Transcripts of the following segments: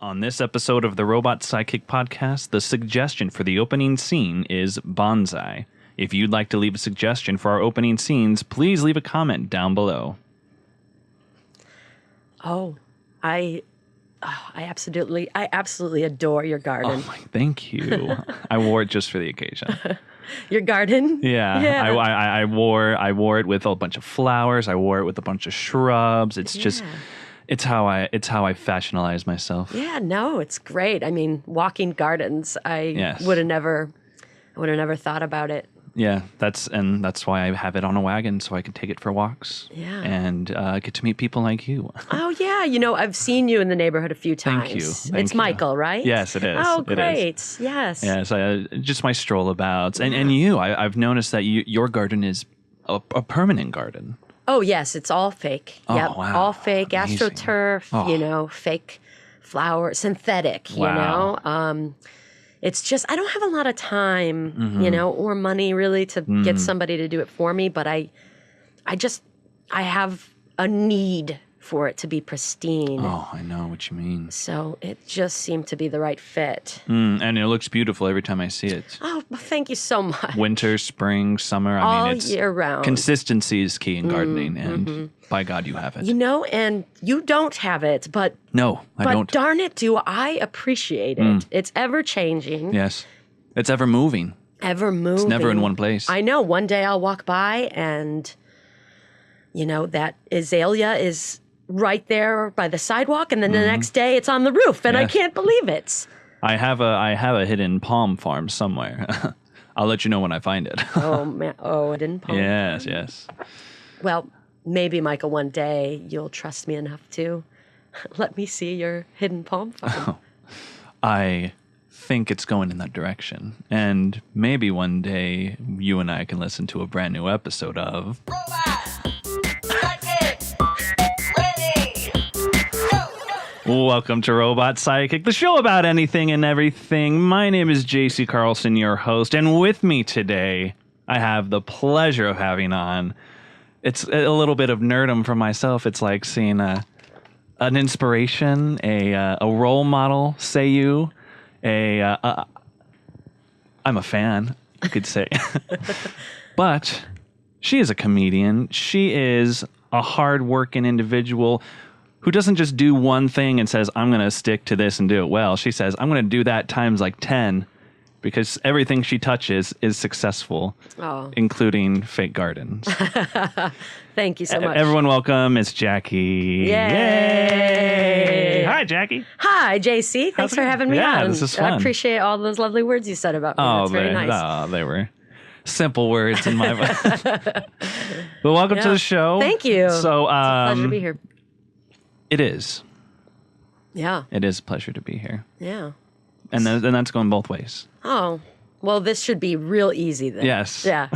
On this episode of the Robot Sidekick podcast, the suggestion for the opening scene is bonsai. If you'd like to leave a suggestion for our opening scenes, please leave a comment down below. I absolutely adore your garden. Oh, thank you. I wore it just for the occasion. Your garden? Yeah. I wore it with a bunch of flowers. I wore it with a bunch of shrubs. It's how I fashionalize myself. Yeah, no, it's great. I mean, walking gardens. I would have never thought about it. Yeah, that's why I have it on a wagon so I can take it for walks. Yeah. And get to meet people like you. Oh, yeah. You know, I've seen you in the neighborhood a few times. Thank you. It's Michael, right? Yes, it is. Oh, great. It is. Yes. Yes, just my strollabouts. And you, I've noticed that your garden is a permanent garden. Oh, yes. It's all fake. Oh, yep. wow. All fake. Amazing. AstroTurf, fake flower, synthetic, Wow. It's just, I don't have a lot of time, or money really to get somebody to do it for me. But I have a need for it to be pristine. Oh, I know what you mean. So it just seemed to be the right fit. And it looks beautiful every time I see it. Oh, well, thank you so much. Winter, spring, summer. All year round. Consistency is key in gardening, and by God, you have it. And you don't have it, but no, I don't. But darn it, do I appreciate it. It's ever changing. Yes. It's ever moving. Ever moving. It's never in one place. I know. One day I'll walk by and, that azalea is right there by the sidewalk, and then the next day it's on the roof, and I can't believe it. I have a hidden palm farm somewhere. I'll let you know when I find it. Oh, man. Oh, a hidden palm Yes, farm. yes. Well, maybe, Michael, one day you'll trust me enough to let me see your hidden palm farm. I think it's going in that direction. And maybe one day you and I can listen to a brand new episode of Robot Sidekick, ready, go! Welcome to Robot Sidekick, the show about anything and everything. My name is Jacque Carlson, your host, and with me today, I have the pleasure of having on. It's a little bit of nerdum for myself. It's like seeing an inspiration, a role model, say you. I'm a fan, you could say. But she is a comedian. She is a hardworking individual who doesn't just do one thing and says, I'm going to stick to this and do it well. She says, I'm going to do that times like 10 because everything she touches is successful, including fake gardens. Thank you so much. Everyone welcome, it's Jacque. Yay! Hi, Jacque. Hi, JC. Thanks for having me on. Yeah, this is fun. I appreciate all those lovely words you said about me. That's very nice. Oh, they were simple words in my voice. Well, welcome to the show. Thank you. So, it's a pleasure to be here. It is. Yeah. It is a pleasure to be here. Yeah. And that's going both ways. Oh, well, this should be real easy then. Yes. Yeah.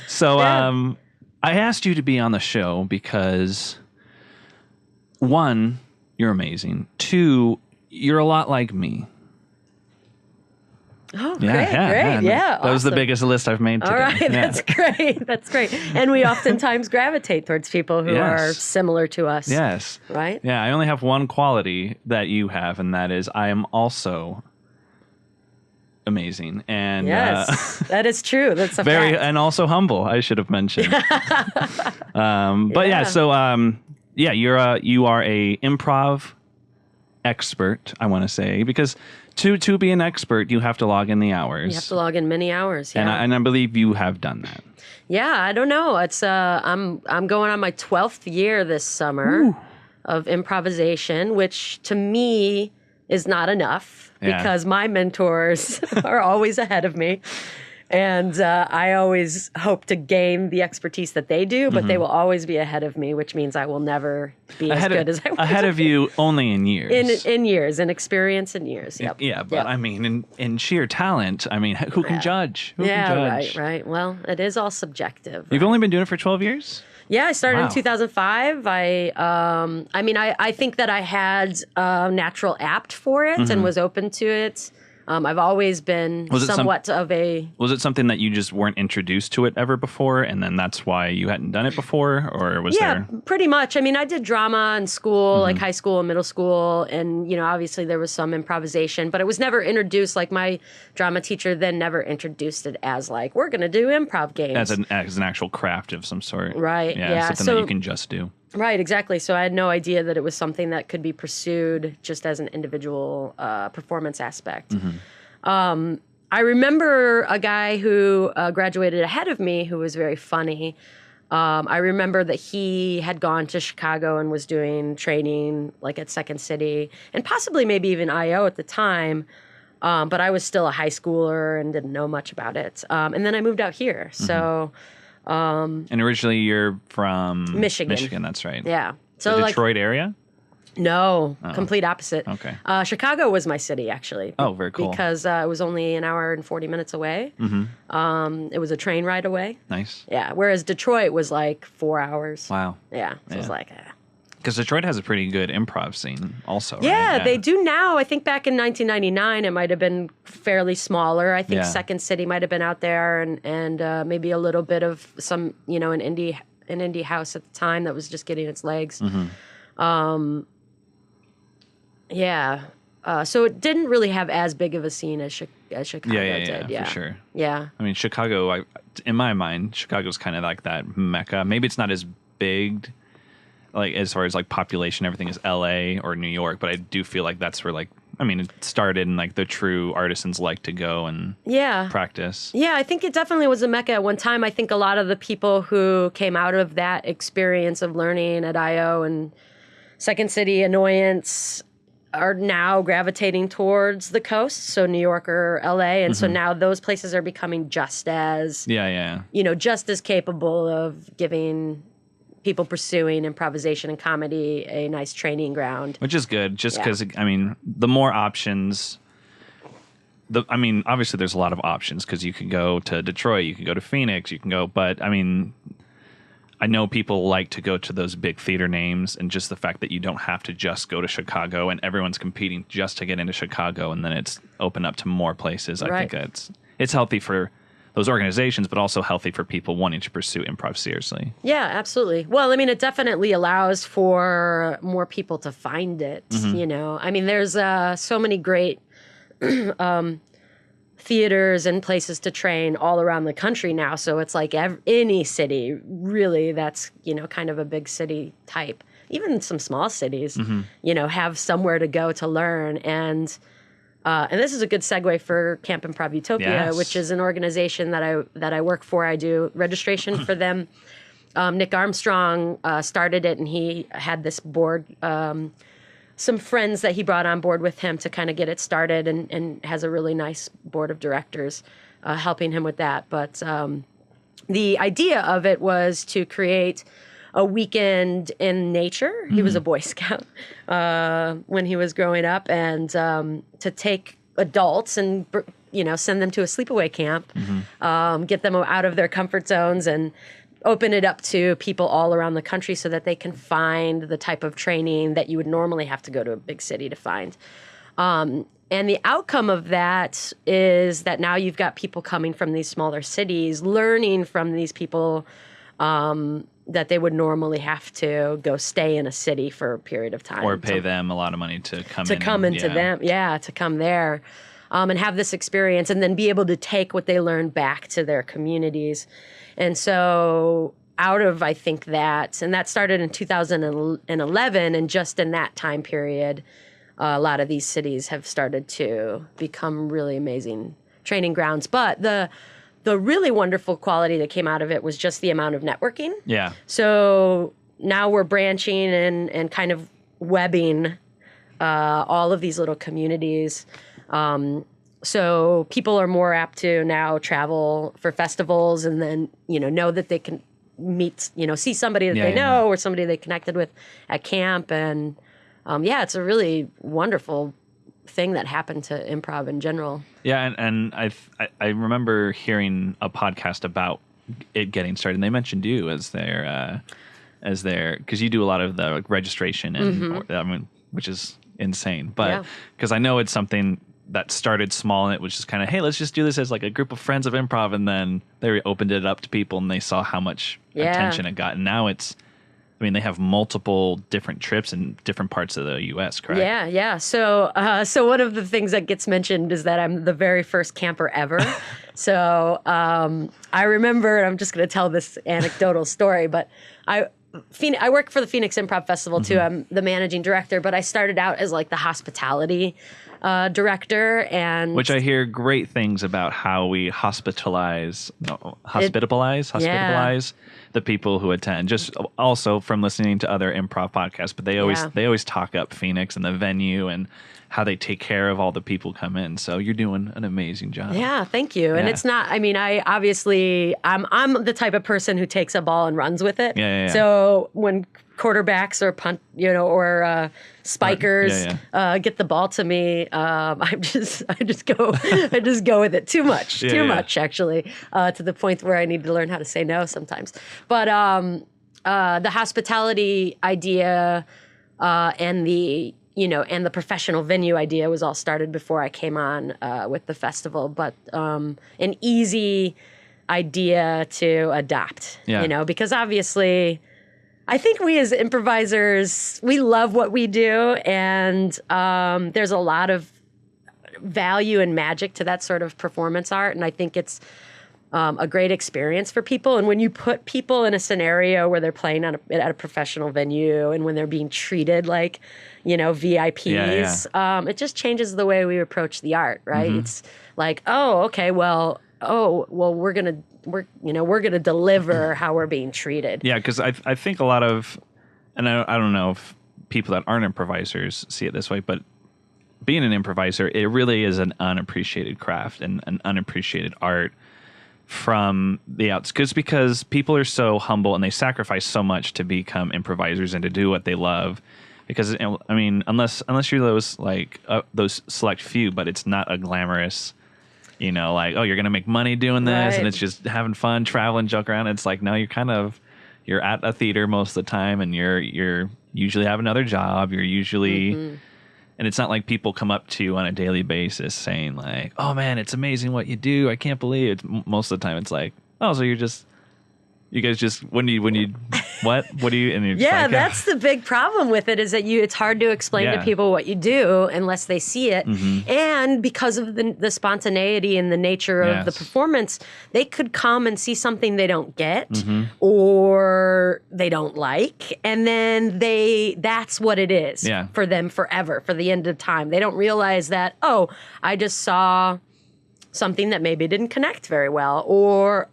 So, I asked you to be on the show because, one, you're amazing. Two, you're a lot like me. Oh, great. Yeah. That was the biggest list I've made today. All right. That's great. That's great. And we oftentimes gravitate towards people who are similar to us. Yes. Right? Yeah. I only have one quality that you have, and that is I am also amazing. And that is true. That's a fact. And also humble, I should have mentioned. So you are a improv expert, I want to say, because to be an expert, you have to log in the hours. You have to log in many hours. Yeah. And I believe you have done that. Yeah, I don't know. It's I'm going on my 12th year this summer of improvisation, which to me is not enough because my mentors are always ahead of me. And I always hope to gain the expertise that they do, but they will always be ahead of me, which means I will never be as good as I want. Ahead of you only in years. In years, in experience in years. Yep. Yeah, but I mean, in sheer talent, I mean, who can judge? Who can judge? Right. Well, it is all subjective. You've only been doing it for 12 years? Yeah, I started in 2005. I think that I had a natural apt for it and was open to it I've always been somewhat of a... Was it something that you just weren't introduced to it ever before, and then that's why you hadn't done it before, or was there... Yeah, pretty much. I mean, I did drama in school, like high school and middle school, and, obviously there was some improvisation, but it was never introduced, like my drama teacher then never introduced it as like, we're going to do improv games. As an actual craft of some sort. Right, yeah. Something that you can just do. Right, exactly. So I had no idea that it was something that could be pursued just as an individual performance aspect. I remember a guy who graduated ahead of me who was very funny. I remember that he had gone to Chicago and was doing training like at Second City and possibly maybe even IO at the time. But I was still a high schooler and didn't know much about it. And then I moved out here. So... and originally you're from Michigan. Michigan, that's right. Yeah. So the Detroit area? No, complete opposite. Okay. Chicago was my city, actually. Oh, very cool. Because it was only an hour and 40 minutes away. It was a train ride away. Nice. Yeah. Whereas Detroit was like 4 hours. Wow. Yeah. So it was like... Because Detroit has a pretty good improv scene also, Yeah, right? they do now. I think back in 1999, it might have been fairly smaller. I think Second City might have been out there and maybe a little bit of some, an indie house at the time that was just getting its legs. So it didn't really have as big of a scene as Chicago did. Yeah, for sure. Yeah. I mean, Chicago, in my mind, Chicago's kind of like that mecca. Maybe it's not as big... like as far as like population, everything is LA or New York, but I do feel like that's where it started and like the true artisans like to go and practice. Yeah, I think it definitely was a mecca at one time. I think a lot of the people who came out of that experience of learning at IO and Second City Annoyance are now gravitating towards the coast, so New York or LA, and so now those places are becoming just as just as capable of giving people pursuing improvisation and comedy a nice training ground. Which is good, just because, the more options... obviously there's a lot of options, because you can go to Detroit, you can go to Phoenix, you can go... But, I know people like to go to those big theater names, and just the fact that you don't have to just go to Chicago, and everyone's competing just to get into Chicago, and then it's open up to more places. I think it's healthy for... those organizations, but also healthy for people wanting to pursue improv seriously. Yeah, absolutely. Well, it definitely allows for more people to find it, there's so many great theaters and places to train all around the country now, so it's like any city, really, that's, kind of a big city type. Even some small cities, have somewhere to go to learn, and this is a good segue for Camp Improv Utopia, which is an organization that I work for. I do registration for them. Nick Armstrong started it, and he had this board, some friends that he brought on board with him to kind of get it started, and has a really nice board of directors helping him with that. But the idea of it was to create a weekend in nature. He was a Boy Scout when he was growing up, and to take adults and send them to a sleepaway camp, get them out of their comfort zones, and open it up to people all around the country so that they can find the type of training that you would normally have to go to a big city to find. And the outcome of that is that now you've got people coming from these smaller cities, learning from these people that they would normally have to go stay in a city for a period of time. Or pay them a lot of money to come to come there. And have this experience, and then be able to take what they learn back to their communities. And so out of, I think that started in 2011, and just in that time period, a lot of these cities have started to become really amazing training grounds. But the really wonderful quality that came out of it was just the amount of networking. Yeah. So now we're branching and kind of webbing all of these little communities. So people are more apt to now travel for festivals, and then, know that they can meet, see somebody that they know or somebody they connected with at camp. And it's a really wonderful thing that happened to improv in general. Yeah, and I remember hearing a podcast about it getting started, and they mentioned you as their because you do a lot of the registration and which is insane. But because I know it's something that started small, and it was just kind of, hey, let's just do this as like a group of friends of improv, and then they opened it up to people, and they saw how much attention it got, and now they have multiple different trips in different parts of the U.S., correct? Yeah. So one of the things that gets mentioned is that I'm the very first camper ever. So I remember, and I'm just going to tell this anecdotal story, but I work for the Phoenix Improv Festival too. I'm the managing director, but I started out as like the hospitality director, and which I hear great things about how we hospitalize the people who attend. Just also from listening to other improv podcasts, but they always talk up Phoenix and the venue and how they take care of all the people who come in. So you're doing an amazing job. Yeah, thank you. And it's not, I'm the type of person who takes a ball and runs with it. Yeah. So when quarterbacks or or spikers get the ball to me, I just go with it too much actually, to the point where I need to learn how to say no sometimes. But the hospitality idea and the professional venue idea was all started before I came on with the festival, but an easy idea to adopt, because obviously I think we as improvisers, we love what we do, and there's a lot of value and magic to that sort of performance art, and I think it's a great experience for people. And when you put people in a scenario where they're playing at a professional venue, and when they're being treated like, VIPs, it just changes the way we approach the art, right? It's like, we're gonna deliver how we're being treated. Yeah, because I think a lot of, and I don't know if people that aren't improvisers see it this way, but being an improviser, it really is an unappreciated craft and an unappreciated art from the outskirts, because people are so humble and they sacrifice so much to become improvisers and to do what they love. Because unless you're those select few, but it's not a glamorous, you're gonna make money doing this, and it's just having fun, traveling, joke around. It's like, no, you're at a theater most of the time, and you're usually have another job. You're usually, and it's not like people come up to you on a daily basis saying like, oh man, it's amazing what you do. I can't believe it. Most of the time it's like, oh, so you guys just, what do you, and you're just like, that's the big problem with it, is that it's hard to explain to people what you do unless they see it. And because of the spontaneity and the nature of the performance, they could come and see something they don't get or they don't like, and then that's what it is for them forever, for the end of time. They don't realize that, I just saw something that maybe didn't connect very well, or,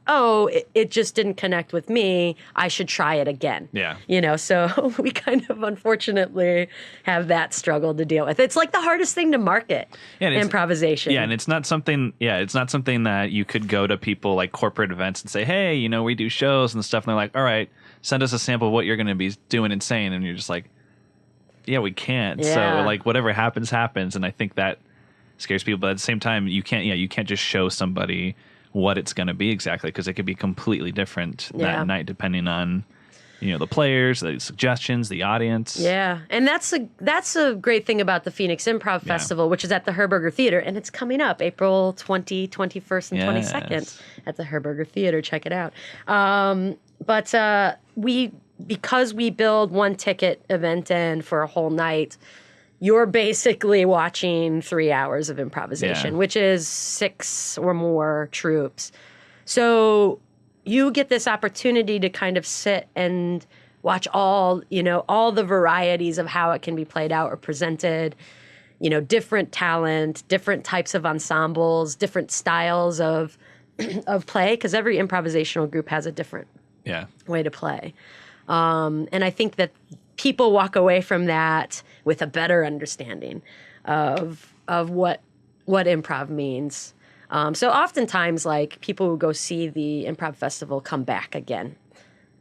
it just didn't connect with me, I should try it again. Yeah. So we kind of unfortunately have that struggle to deal with. It's like the hardest thing to market, improvisation. Yeah, and it's not something that you could go to people like corporate events and say, hey, we do shows and stuff, and they're like, all right, send us a sample of what you're going to be doing and saying, and you're just like, yeah, we can't. So like whatever happens, and I think that scares people, but at the same time, you can't just show somebody what it's going to be exactly, because it could be completely different that night depending on the players, the suggestions, the audience. Yeah, and that's a great thing about the Phoenix Improv Festival, which is at the Herberger Theater, and it's coming up April 20, 21st, and 22nd at the Herberger Theater. Check it out. But because we build one ticket event in for a whole night, you're basically watching 3 hours of improvisation, which is 6 or more troops. So you get this opportunity to kind of sit and watch all the varieties of how it can be played out or presented, different talent, different types of ensembles, different styles of play, because every improvisational group has a different way to play. And I think that people walk away from that with a better understanding of what improv means. So oftentimes, like, people who go see the improv festival come back again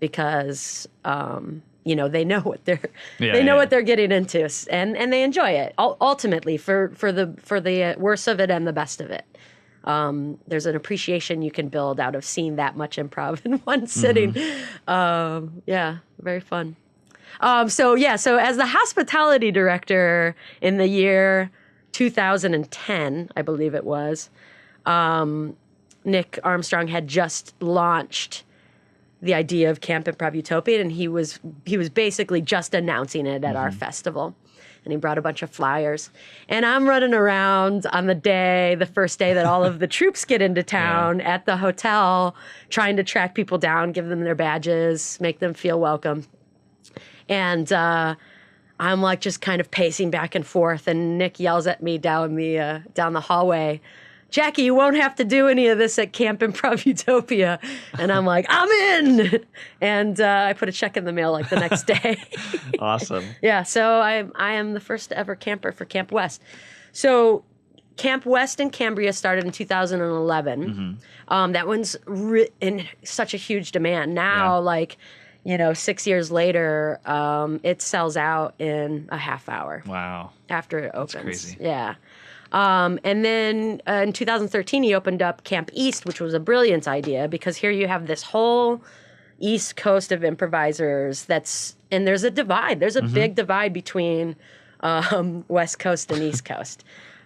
because they know what they're getting into, and they enjoy it ultimately for the worst of it and the best of it. There's an appreciation you can build out of seeing that much improv in one sitting. Very fun. So as the hospitality director in the year 2010, I believe it was, Nick Armstrong had just launched the idea of Camp Improv Utopia, and he was basically just announcing it at our festival. And he brought a bunch of flyers. And I'm running around on the first day that all of the troops get into town at the hotel, trying to track people down, give them their badges, make them feel welcome. And I'm like just kind of pacing back and forth, and Nick yells at me down the hallway, "Jackie, you won't have to do any of this at Camp Improv Utopia." And I'm like, "I'm in." And I put a check in the mail like the next day. Awesome. Yeah, so I am the first ever camper for Camp West. So Camp West in Cambria started in 2011. That one's in such a huge demand. Now, 6 years later, it sells out in a half hour. Wow. After it opens. That's crazy. Yeah. And then in 2013, he opened up Camp East, which was a brilliant idea because here you have this whole East Coast of improvisers and there's a divide. There's a big divide between West Coast and East Coast.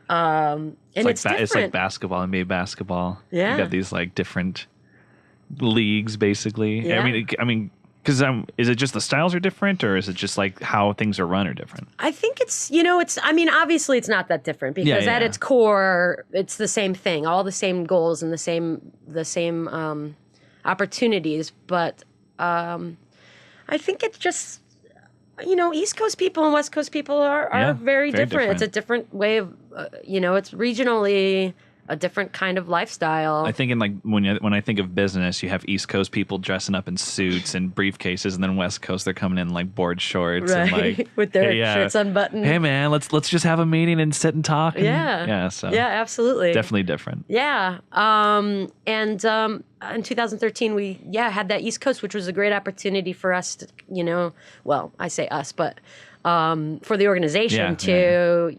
And it's different. It's like basketball, NBA basketball. Yeah. You got these like different leagues, basically. Yeah. I mean, because is it just the styles are different, or is it just like how things are run are different? I think obviously it's not that different because at its core, it's the same thing, all the same goals and the same opportunities. But I think it's just, East Coast people and West Coast people are very different. It's a different way of, it's regionally a different kind of lifestyle. I think when I think of business, you have East Coast people dressing up in suits and briefcases, and then West Coast they're coming in like board shorts and like with their shirts unbuttoned. Hey man, let's just have a meeting and sit and talk. So absolutely, definitely different. Yeah, in 2013 we had that East Coast, which was a great opportunity for us to I say us, but for the organization to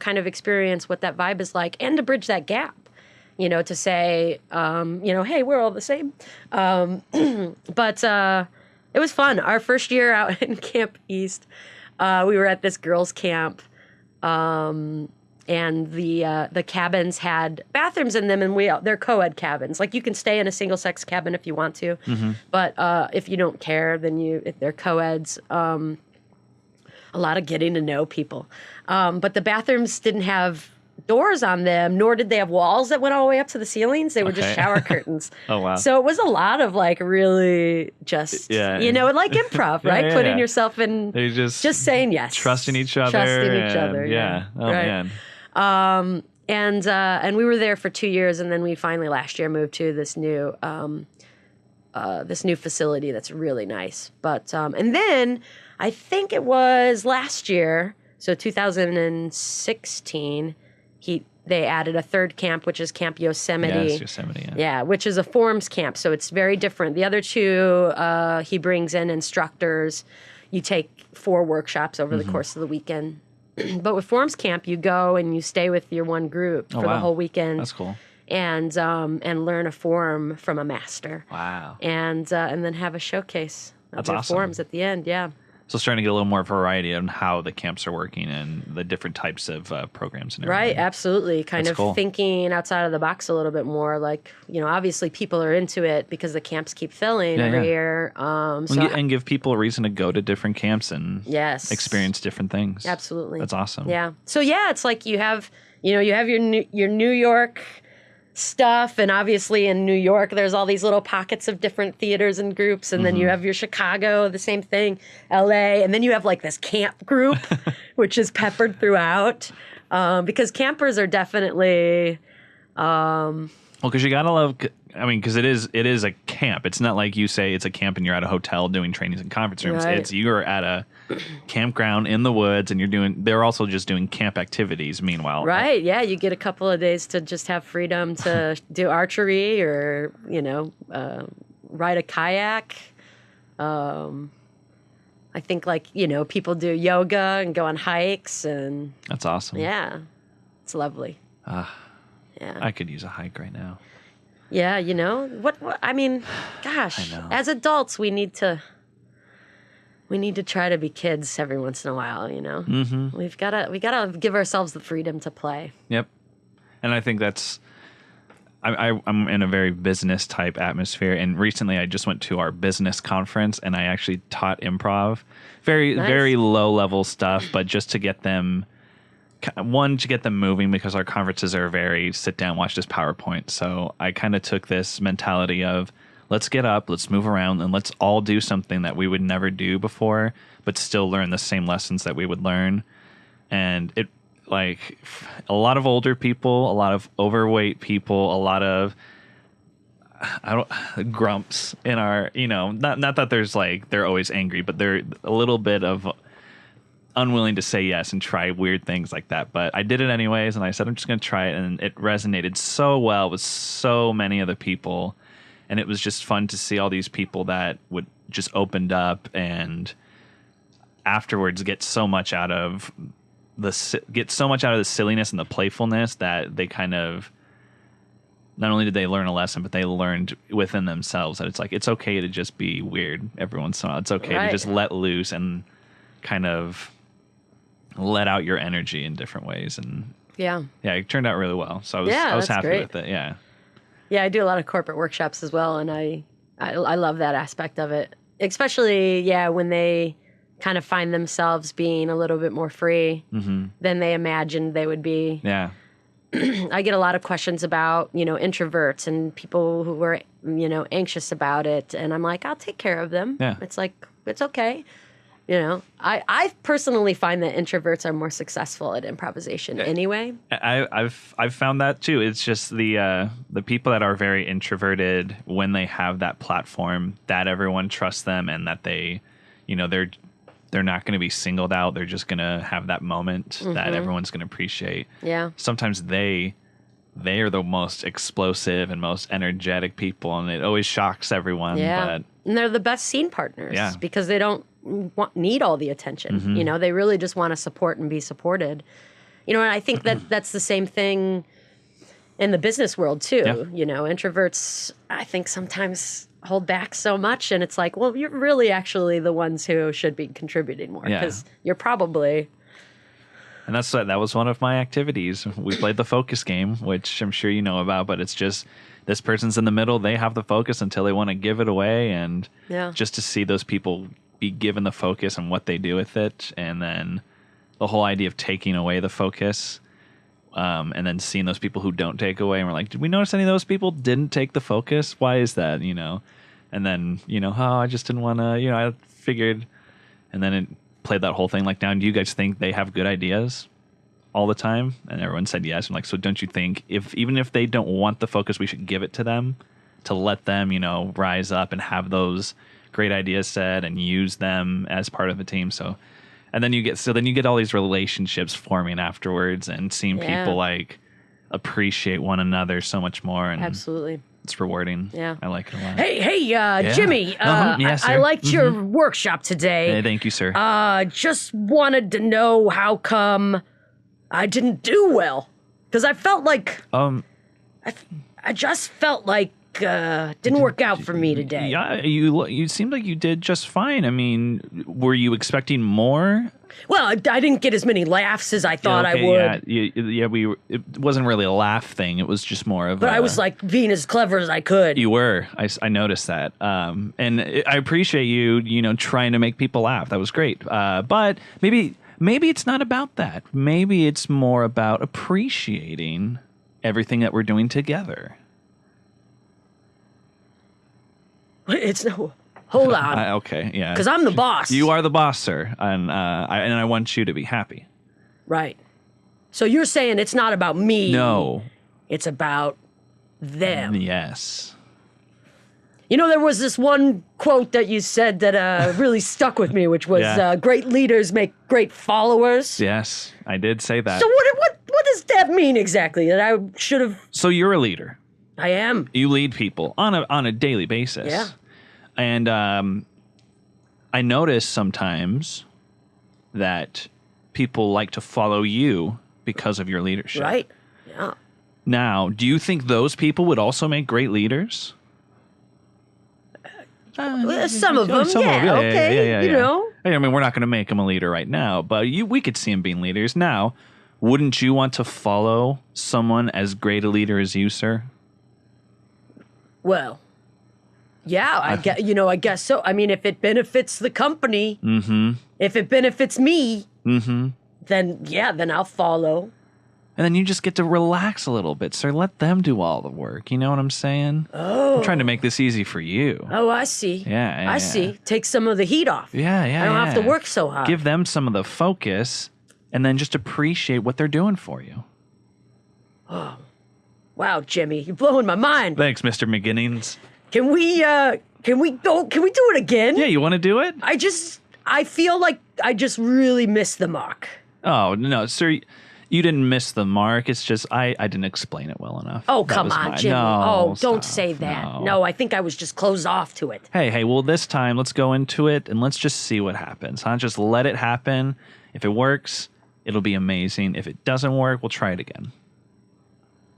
kind of experience what that vibe is like and to bridge that gap, to say, hey, we're all the same. But it was fun. Our first year out in Camp East, we were at this girls' camp, and the cabins had bathrooms in them, and they're co-ed cabins. Like you can stay in a single-sex cabin if you want to, but if you don't care, then if they're co-eds. A lot of getting to know people. But the bathrooms didn't have doors on them, nor did they have walls that went all the way up to the ceilings. They were just shower curtains. Oh, wow. So it was a lot of like really just, like improv, right? Putting yourself in, they just saying yes. Trusting each other. Yeah. Oh, right. man. And we were there for 2 years, and then we finally last year moved to this new facility that's really nice. But and then I think it was last year, so 2016, they added a third camp, which is Camp Yosemite. Yes, Yosemite, Yeah, which is a forms camp, so it's very different. The other two, he brings in instructors. You take 4 workshops over the course of the weekend. But with forms camp, you go and you stay with your one group for the whole weekend. That's cool. And learn a form from a master. Wow. And then have a showcase of your forms at the end. Yeah. So starting to get a little more variety on how the camps are working and the different types of programs and everything. Right, absolutely. Kind of thinking outside of the box a little bit more. Like, obviously people are into it because the camps keep filling every year. And give people a reason to go to different camps and experience different things. Absolutely. That's awesome. Yeah. So it's like you have your New York stuff, and obviously in New York there's all these little pockets of different theaters and groups, and then you have your Chicago, the same thing, LA, and then you have like this camp group which is peppered throughout, because campers are definitely because you gotta love, because it is a camp. It's not like you say it's a camp and you're at a hotel doing trainings and conference rooms. Right. It's you're at a campground in the woods, and they're also just doing camp activities meanwhile. Right, yeah, you get a couple of days to just have freedom to do archery or, ride a kayak. I think people do yoga and go on hikes, and that's awesome. Yeah, it's lovely. Yeah. I could use a hike right now. Yeah, gosh, I know. as adults we need to we need to try to be kids every once in a while, you know? Mm-hmm. We gotta give ourselves the freedom to play. Yep. And I think that's, I'm in a very business type atmosphere. And recently I just went to our business conference and I actually taught improv. Very, Nice. very low level stuff, but just to get them, one, to get them moving, because our conferences are very sit down, watch this PowerPoint. So I kind of took this mentality of, let's get up, let's move around, and let's all do something that we would never do before, but still learn the same lessons that we would learn. And it, like, a lot of older people, a lot of overweight people, a lot of grumps in our, you know, not that there's like, they're always angry, but they're a little bit of unwilling to say yes and try weird things like that. But I did it anyways, and I said, I'm just going to try it. And it resonated so well with so many other people. And it was just fun to see all these people that would just opened up and afterwards get so much out of the silliness and the playfulness that they kind of, not only did they learn a lesson, but they learned within themselves that it's like, it's okay to just be weird every once in a while. It's okay to just let loose and kind of let out your energy in different ways. And yeah, it turned out really well. So I was happy with it. Yeah. Yeah, I do a lot of corporate workshops as well, and I love that aspect of it. Especially, when they kind of find themselves being a little bit more free than they imagined they would be. Yeah. I get a lot of questions about, you know, introverts and people who are, you know, anxious about it. And I'm like, I'll take care of them. Yeah. It's like, it's okay. You know, I personally find that introverts are more successful at improvisation anyway. I've found that too. It's just the people that are very introverted, when they have that platform that everyone trusts them and that they, you know, they're not going to be singled out. They're just going to have that moment that everyone's going to appreciate. Yeah. Sometimes they are the most explosive and most energetic people, and it always shocks everyone. Yeah. But, and they're the best scene partners because they don't need all the attention. You know, they really just want to support and be supported. You know, and I think that that's the same thing in the business world too. Yeah. You know, introverts, I think, sometimes hold back so much, and it's like, well, you're really actually the ones who should be contributing more, because you're probably. And that was one of my activities. We played the focus game, which I'm sure you know about, but it's just this person's in the middle, they have the focus until they want to give it away, and just to see those people be given the focus and what they do with it, and then the whole idea of taking away the focus, and then seeing those people who don't take away, and we're like, did we notice any of those people didn't take the focus? Why is that? You know, and then, you know, I just didn't want to, you know, I figured, and then it played that whole thing like, now, do you guys think they have good ideas all the time? And everyone said yes. I'm like, so don't you think even if they don't want the focus, we should give it to them to let them, you know, rise up and have those great ideas said and use them as part of the team. So, and then you get all these relationships forming afterwards, and seeing people like appreciate one another so much more. And absolutely, it's rewarding. Yeah, I like it a lot. Hey, Jimmy. Yes, I liked your workshop today. Hey, thank you, sir. Just wanted to know how come I didn't do well, because I felt like I just felt like didn't work out for me today. Yeah, you seemed like you did just fine. I mean, were you expecting more? Well, I didn't get as many laughs as I thought I would. It wasn't really a laugh thing. It was just more of. But I was like being as clever as I could. You were. I noticed that, and I appreciate you. You know, trying to make people laugh. That was great. But maybe it's not about that. Maybe it's more about appreciating everything that we're doing together. It's no. Hold on. Okay, yeah. Because I'm the boss. You are the boss, sir, and I want you to be happy. Right. So you're saying it's not about me. No. It's about them. Yes. You know, there was this one quote that you said that really stuck with me, which was, great leaders make great followers. Yes, I did say that. So what does that mean exactly? That I should have... So you're a leader. I am. You lead people on a daily basis. Yeah. And I notice sometimes that people like to follow you because of your leadership. Right. Yeah. Now, do you think those people would also make great leaders? Some of them, okay. You know. I mean, we're not going to make him a leader right now, but we could see him being leaders. Now, wouldn't you want to follow someone as great a leader as you, sir? Well, yeah, I guess so. I mean, if it benefits the company, if it benefits me, then I'll follow. And then you just get to relax a little bit, sir. Let them do all the work. You know what I'm saying? Oh. I'm trying to make this easy for you. Oh, I see. Yeah. I see. Take some of the heat off. Yeah. I don't have to work so hard. Give them some of the focus and then just appreciate what they're doing for you. Wow, Jimmy, you're blowing my mind. Thanks, Mr. McGinnings. Can we do it again? Yeah, you want to do it? I feel like I just really missed the mark. Oh, no, sir. You didn't miss the mark. It's just I didn't explain it well enough. Oh, come on, Jimmy. No, don't stop. say that. No, I think I was just closed off to it. Hey, well, this time let's go into it and let's just see what happens, huh? Just let it happen. If it works, it'll be amazing. If it doesn't work, we'll try it again.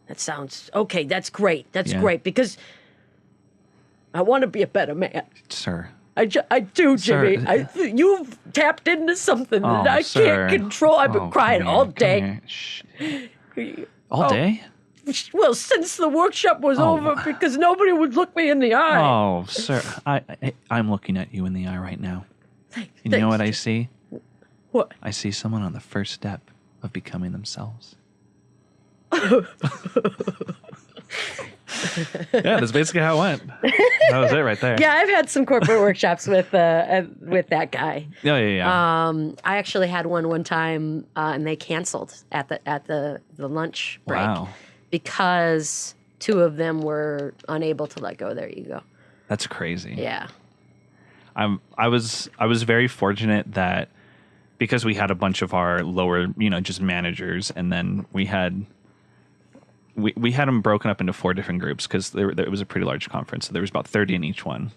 That sounds okay. That's great. That's Yeah. great because I want to be a better man. Sir. I do, Sir. Jimmy. You've tapped into something that I sir. can't control. I've been crying come all here, day. come here. Shh. All day? Well, since the workshop was over, because nobody would look me in the eye. Oh, sir. I'm looking at you in the eye right now. And you know what I see? What? I see someone on the first step of becoming themselves. Yeah, that's basically how it went. That was it right there. Yeah, I've had some corporate workshops with that guy. Yeah. I actually had one time, and they canceled at the lunch break. Wow. Because two of them were unable to let go of their ego. That's crazy. Yeah. I was very fortunate that because we had a bunch of our lower, just managers, and then we had them broken up into 4 different groups because it was a pretty large conference. So there was about 30 in each one.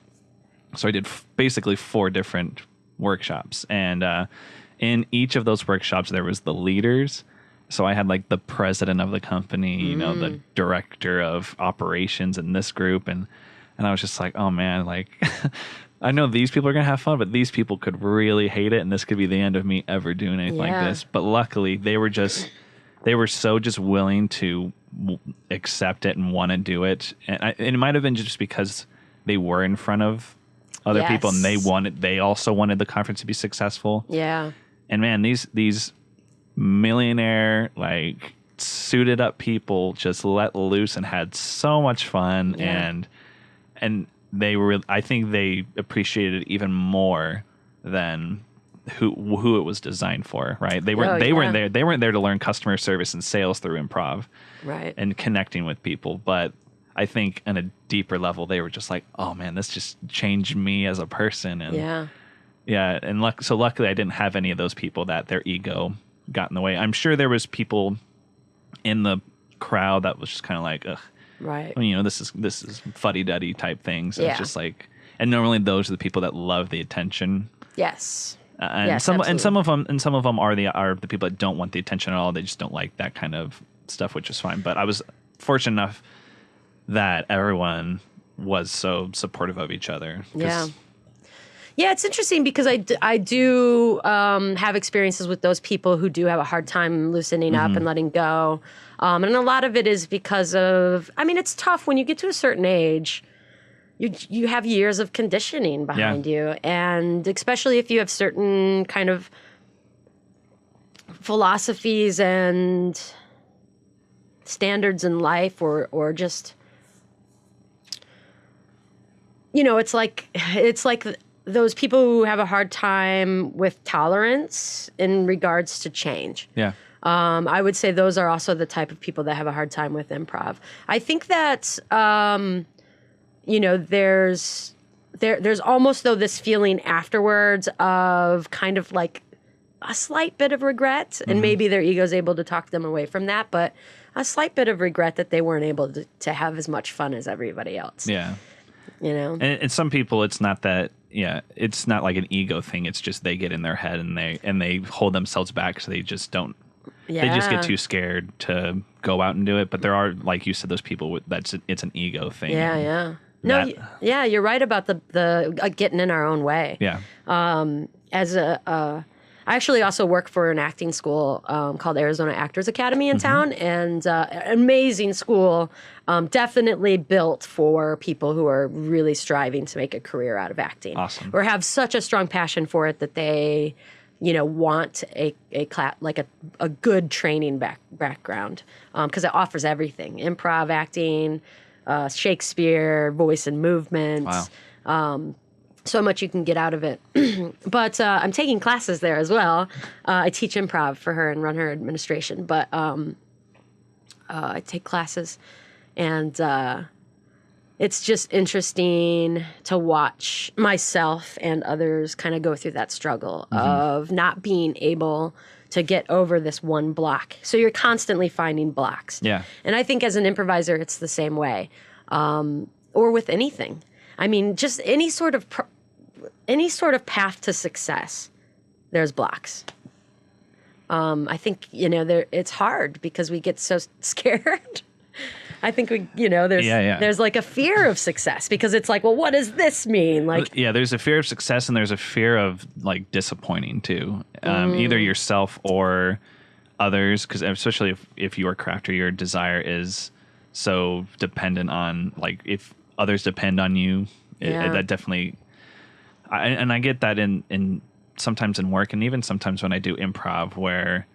So I did basically 4 different workshops. And in each of those workshops, there was the leaders. So I had like the president of the company, the director of operations in this group. And I was just like, oh man, like I know these people are going to have fun, but these people could really hate it. And this could be the end of me ever doing anything like this. But luckily they were so just willing to accept it and want to do it. And it might have been just because they were in front of other people and they also wanted the conference to be successful. Yeah. And man, these millionaire, like suited up people just let loose and had so much fun. Yeah. And I think they appreciated it even more than who it was designed for, right? They weren't there to learn customer service and sales through improv, right? And connecting with people. But I think on a deeper level, they were just like, oh man, this just changed me as a person. And and luckily I didn't have any of those people that their ego got in the way. I'm sure there was people in the crowd that was just kind of like, ugh, right? Well, this is fuddy-duddy type things. Yeah. It's just like, and normally those are the people that love the attention. Yes. Some of them are the people that don't want the attention at all. They just don't like that kind of stuff, which is fine. But I was fortunate enough that everyone was so supportive of each other. Yeah. Yeah, it's interesting because I do have experiences with those people who do have a hard time loosening up and letting go. And a lot of it is because of, it's tough when you get to a certain age. You have years of conditioning behind you. And especially if you have certain kind of philosophies and standards in life or just, it's like those people who have a hard time with tolerance in regards to change. Yeah. I would say those are also the type of people that have a hard time with improv. I think that, there's almost though this feeling afterwards of kind of like a slight bit of regret, and maybe their ego's able to talk them away from that, but a slight bit of regret that they weren't able to have as much fun as everybody else. Yeah. And some people, it's not that. Yeah, it's not like an ego thing. It's just they get in their head and they hold themselves back, so they just don't. Yeah. They just get too scared to go out and do it. But there are, like you said, those people it's an ego thing. Yeah. No, you're right about the getting in our own way. Yeah. I actually also work for an acting school called Arizona Actors Academy in town, and an amazing school, definitely built for people who are really striving to make a career out of acting. Awesome. Or have such a strong passion for it that they, want a good training background, because it offers everything: improv, acting, Shakespeare, voice and movement. Wow. So much you can get out of it. But I'm taking classes there as well. I teach improv for her and run her administration. But I take classes, and it's just interesting to watch myself and others kind of go through that struggle of not being able to get over this one block. So you're constantly finding blocks. Yeah. And I think as an improviser, it's the same way, or with anything. I mean, just any sort of path to success, there's blocks. I think, it's hard because we get so scared. I think there's like a fear of success because it's like, well, what does this mean? Like, yeah, there's a fear of success and there's a fear of like disappointing too, either yourself or others. Because especially if your craft or your desire is so dependent on, like, if others depend on you, that definitely. I get that in sometimes in work, and even sometimes when I do improv, where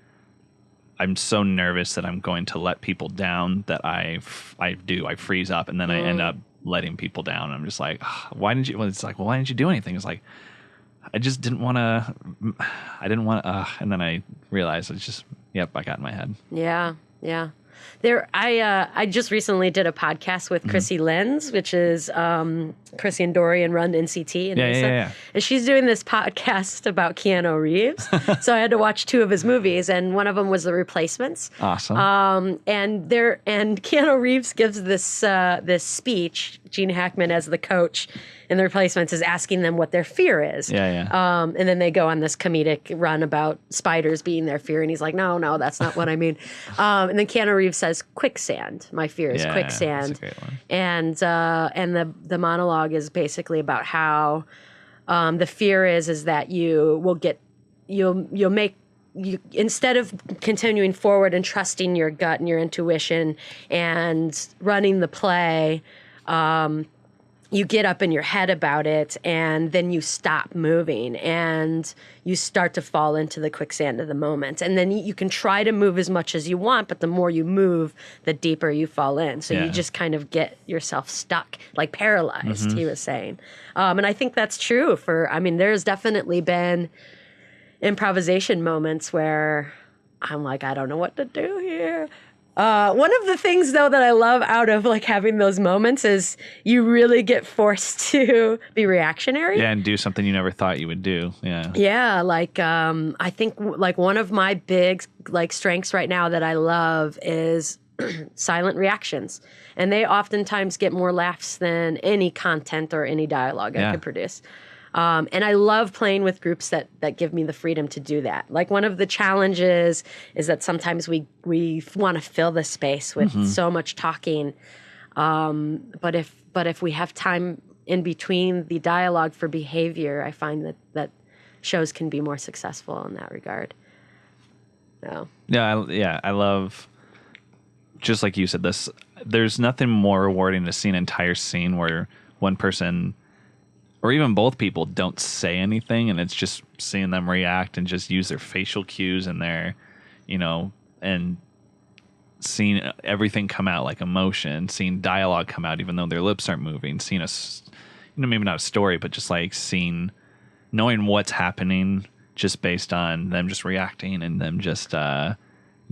I'm so nervous that I'm going to let people down that I freeze up, and then I end up letting people down. I'm just like, why didn't you? Well, it's like, well, why didn't you do anything? It's like, I just didn't want to. And then I realized it's just, I got in my head. Yeah. I just recently did a podcast with Chrissy Lenz, which is Chrissy and Dorian run NCT. And And she's doing this podcast about Keanu Reeves. So I had to watch 2 of his movies, and one of them was The Replacements. Awesome. And Keanu Reeves gives this speech. Gene Hackman, as the coach in The Replacements, is asking them what their fear is. And then they go on this comedic run about spiders being their fear, and he's like, no, that's not what I mean. And then Keanu Reeves says, quicksand. My fear is quicksand. That's a great one. And the monologue is basically about how the fear is that you'll make. Instead of continuing forward and trusting your gut and your intuition and running the play, you get up in your head about it, and then you stop moving and you start to fall into the quicksand of the moment. And then you can try to move as much as you want, but the more you move, the deeper you fall in. So you just kind of get yourself stuck, like paralyzed, he was saying. And I think that's true there's definitely been improvisation moments where I'm like, I don't know what to do here. One of the things, though, that I love out of like having those moments is you really get forced to be reactionary. Yeah, and do something you never thought you would do. Yeah. Yeah, like I think like one of my big like strengths right now that I love is silent reactions, and they oftentimes get more laughs than any content or any dialogue I could produce. And I love playing with groups that give me the freedom to do that. Like one of the challenges is that sometimes we want to fill the space with so much talking. But if we have time in between the dialogue for behavior, I find that shows can be more successful in that regard. So. I love, just like you said, this. There's nothing more rewarding to see an entire scene where one person, or even both people, don't say anything, and it's just seeing them react and just use their facial cues and their, and seeing everything come out, like emotion, seeing dialogue come out even though their lips aren't moving, seeing maybe not a story, but just like knowing what's happening just based on them just reacting and them just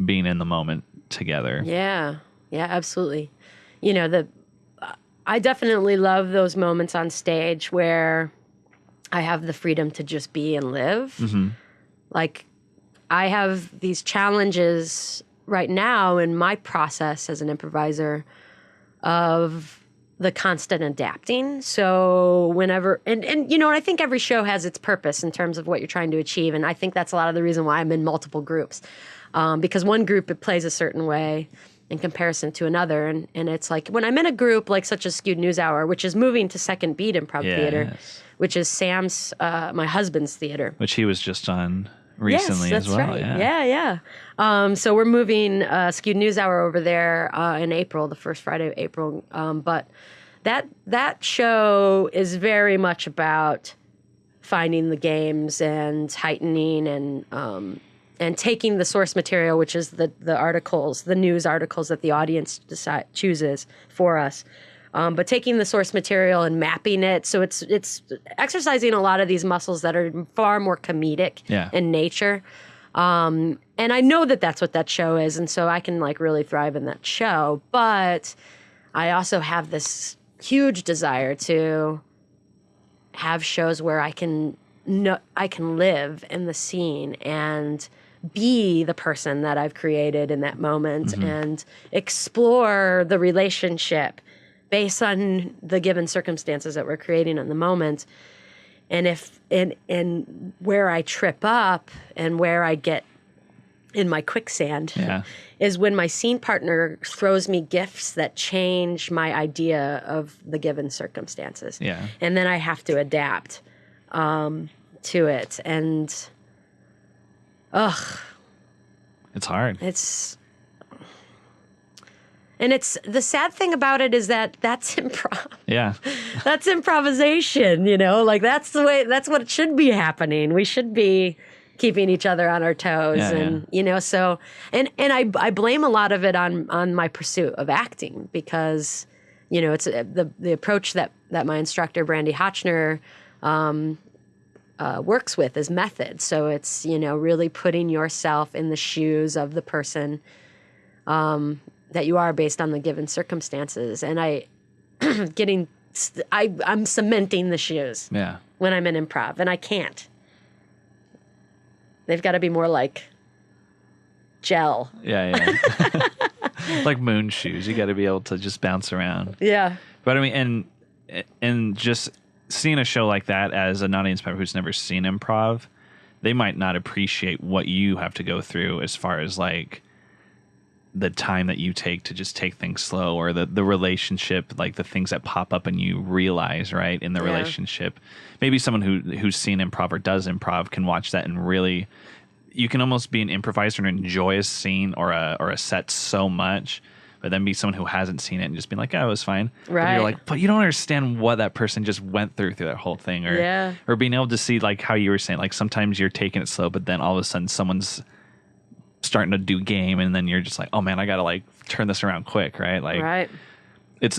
being in the moment together. Yeah, absolutely. I definitely love those moments on stage where I have the freedom to just be and live. Like, I have these challenges right now in my process as an improviser of the constant adapting. So whenever, and I think every show has its purpose in terms of what you're trying to achieve. And I think that's a lot of the reason why I'm in multiple groups. Because one group, it plays a certain way in comparison to another. And it's like when I'm in a group like such as Skewed News Hour, which is moving to second beat improv theater, which is Sam's, my husband's theater. Which he was just on recently yes, as that's well. right. Yeah. So we're moving Skewed News Hour over there in April, the first Friday of April. But that show is very much about finding the games and heightening and taking the source material, which is the articles, the news articles that the audience chooses for us. But taking the source material and mapping it, so it's exercising a lot of these muscles that are far more comedic in nature. And I know that that's what that show is, and so I can like really thrive in that show. But I also have this huge desire to have shows where I can live in the scene and be the person that I've created in that moment and explore the relationship based on the given circumstances that we're creating in the moment. And if and where I trip up and where I get in my quicksand is when my scene partner throws me gifts that change my idea of the given circumstances. Yeah. And then I have to adapt to it. And it's hard. And it's the sad thing about it is that that's improv. Yeah. That's improvisation, like that's what should be happening. We should be keeping each other on our toes so I blame a lot of it on my pursuit of acting because, it's the approach that my instructor, Brandy Hotchner, works with is method. So it's, really putting yourself in the shoes of the person, that you are based on the given circumstances. And I'm cementing the shoes when I'm in improv, and I can't. They've got to be more like gel. Yeah. Like moon shoes. You got to be able to just bounce around. Yeah. But I mean, and just seeing a show like that as an audience member who's never seen improv, they might not appreciate what you have to go through as far as like the time that you take to just take things slow, or the relationship, like the things that pop up and you realize, right, in the relationship. Maybe someone who's seen improv or does improv can watch that and really, you can almost be an improviser and enjoy a scene or a set so much, but then be someone who hasn't seen it and just be like, oh, it was fine. Right. But you're like, but you don't understand what that person just went through that whole thing. Or being able to see, like how you were saying, like sometimes you're taking it slow, but then all of a sudden someone's starting to do game, and then you're just like, oh man, I gotta like turn this around quick, right? Like, right.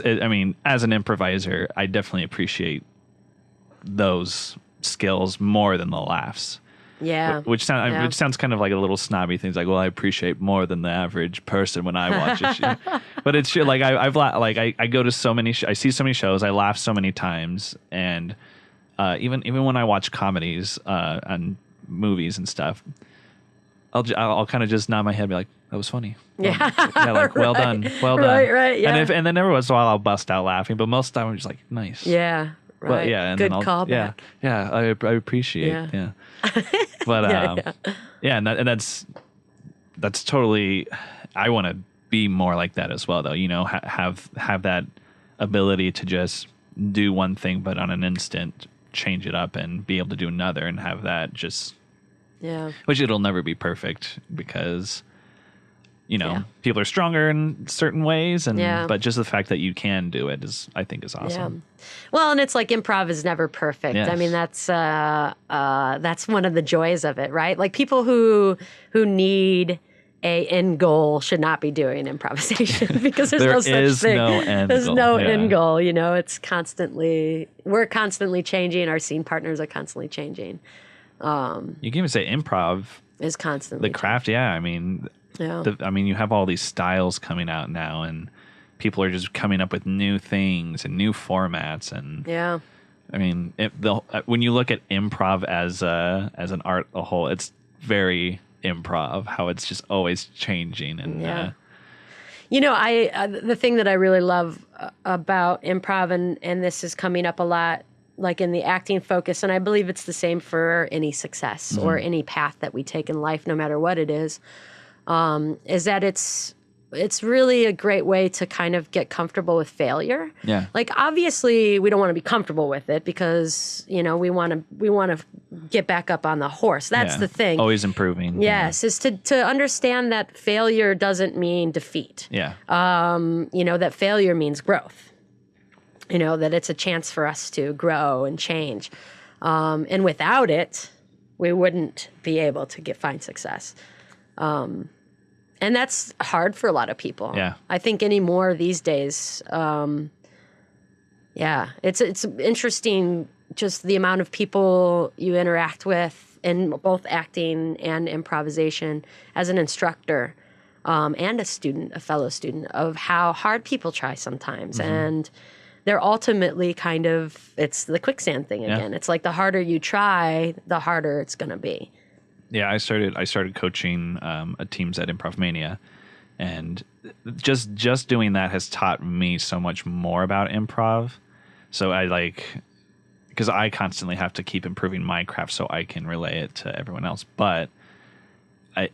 I mean, as an improviser, I definitely appreciate those skills more than the laughs. Yeah. Which sounds kind of like a little snobby thing. It's like, well, I appreciate more than the average person when I watch a show. But it's like I go to so many, I see so many shows, I laugh so many times, and even when I watch comedies and movies and stuff, I'll kind of just nod my head and be like, that was funny. Like, right. Well done. Right, yeah. And then every once in a while I'll bust out laughing, but most of the time I'm just like, nice. Yeah, right. But and good then callback. Yeah, I appreciate. Yeah. But and that's totally. I want to be more like that as well, though. Have that ability to just do one thing, but on an instant change it up and be able to do another, and have that just. Yeah. Which it'll never be perfect because, people are stronger in certain ways, but just the fact that you can do it I think is awesome. Yeah. Well, and it's like improv is never perfect. Yes. I mean, that's one of the joys of it, right? Like people who need a end goal should not be doing improvisation because there's no such thing. There's no end goal. It's we're constantly changing. Our scene partners are constantly changing. You can even say improv is constantly the craft. Yeah, I mean, you have all these styles coming out now, and people are just coming up with new things and new formats. And I mean, when you look at improv as an art a whole, it's very improv. How it's just always changing. And the thing that I really love about improv, and this is coming up a lot, like in the acting focus, and I believe it's the same for any success or any path that we take in life, no matter what it is that it's really a great way to kind of get comfortable with failure. Yeah. Like, obviously, we don't want to be comfortable with it because, we want to get back up on the horse. That's the thing. Always improving. Yes, is to understand that failure doesn't mean defeat. Yeah. That failure means growth. That it's a chance for us to grow and change. And without it, we wouldn't be able to find success. And that's hard for a lot of people. Yeah. I think anymore these days. It's interesting just the amount of people you interact with in both acting and improvisation as an instructor and a fellow student, of how hard people try sometimes. And they're ultimately it's the quicksand thing again. It's like the harder you try, the harder it's going to be. Yeah, I started coaching teams at Improv Mania, and just doing that has taught me so much more about improv. So because I constantly have to keep improving my craft so I can relay it to everyone else. But I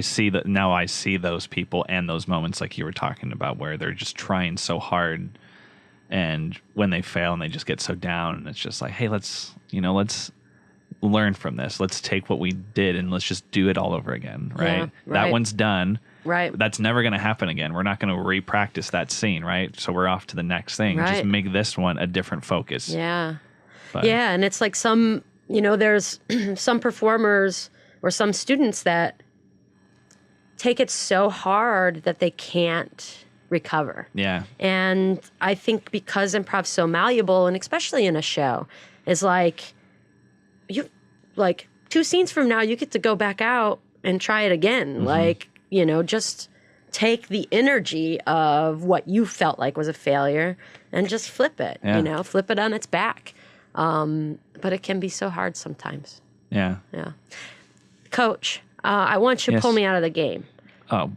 see that now. I see those people and those moments like you were talking about where they're just trying so hard, and when they fail and they just get so down, and it's just like, hey, let's learn from this. Let's take what we did and let's just do it all over again, right? Yeah, right. That one's done. Right. That's never going to happen again. We're not going to re-practice that scene, right? So we're off to the next thing. Right. Just make this one a different focus. Yeah. But, yeah, and it's like there's some performers or some students that take it so hard that they can't recover. Yeah. And I think because improv's so malleable, and especially in a show, is like, 2 scenes from now, you get to go back out and try it again. Just take the energy of what you felt like was a failure and just flip it, flip it on its back. But it can be so hard sometimes. Yeah. Yeah. Coach, I want you to pull me out of the game. Oh,